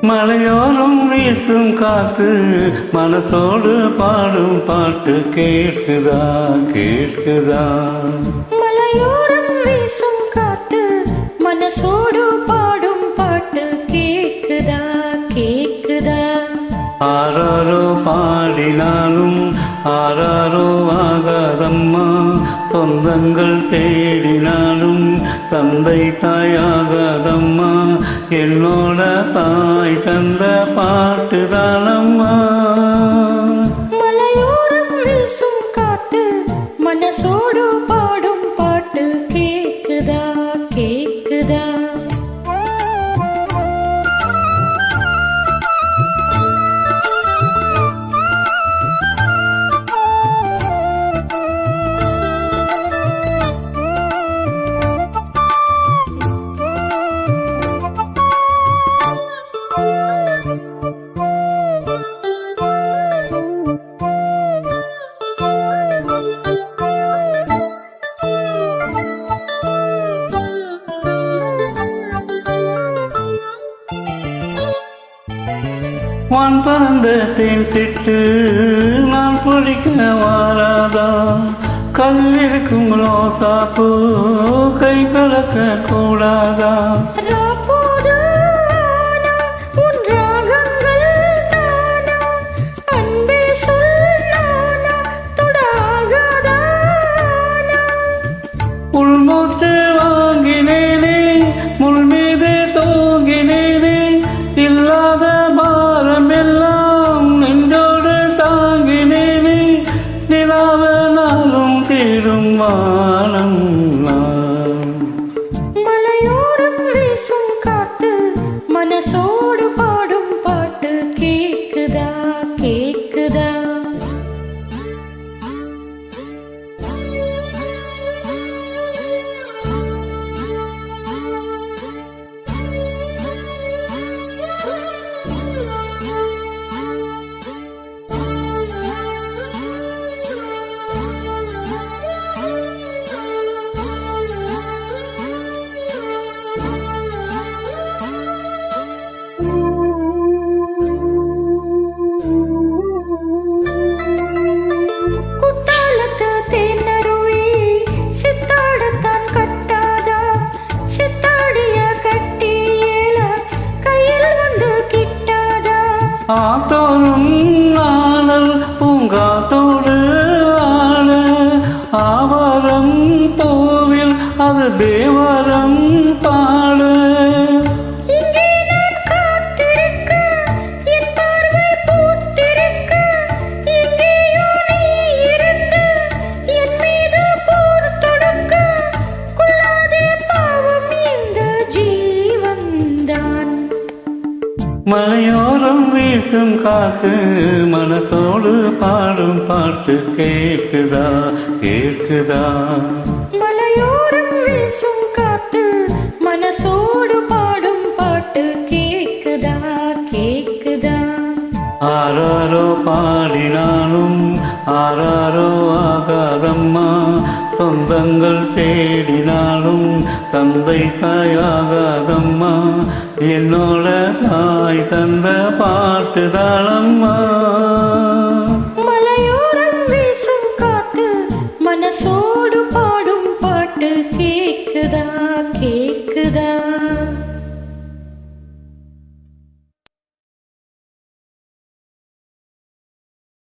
மலையோரம் வீசும் காத்து மனசோடு பாடும் பாட்டு கேட்குதா கேட்குதா. மலையோரம் வீசும் காத்து மனசோடு பாடும் பாட்டு கேட்குதா கேட்குதா. ஆராரோ பாடினாலும் ஆராரோ ஆகாதம்மா, சொந்தங்கள் தேடினாலும் தந்தை தாயாகாதம்மா, என்னோட தாய் தந்த பாட்டுதானம்மா. மலையோரம் வீசும் காத்து மனசோடு பாடும் பாட்டு கேட்குதா கேட்குதா. வான் பறந்த தேன் சிட்டு நான் பிடிக்க வாராதா, கல்லிருக்கும் ரோசாப்பூ கை கலக்க கூடாதா. உள்மூச்சு வாங்கினேனே முள் மீது தூங்கினேனே, இல்லாத பாரம் எல்லாம் நெஞ்சோடு தாங்கினேனே, நிலாவ நாளும் தேடும் வானம் நான். மலையோரம் வீசும் காத்து மனசோடு பாடும் பாட்டு கேட்குதா கேட்குதா. ஆத்தோறும் நாளல் பூங்காத்தோடு ஆட, ஆவாரம் கோவில் அது தேவாரம் பாட. மலையோரம் வீசும் காத்து மனசோடு பாடும் பாட்டு கேட்குதா கேட்குதா. மலையோரம் வீசும் காத்து மனசோடு பாடும் பாட்டு கேட்குதா கேட்குதா. ஆராரோ பாடினாலும் ஆராரோ ஆகாதம்மா, சொந்தங்கள் தேடினாலும் தந்தை தாயாகாதம்மா, என்னோட தாய் தந்த பாட்டுதானம்மா.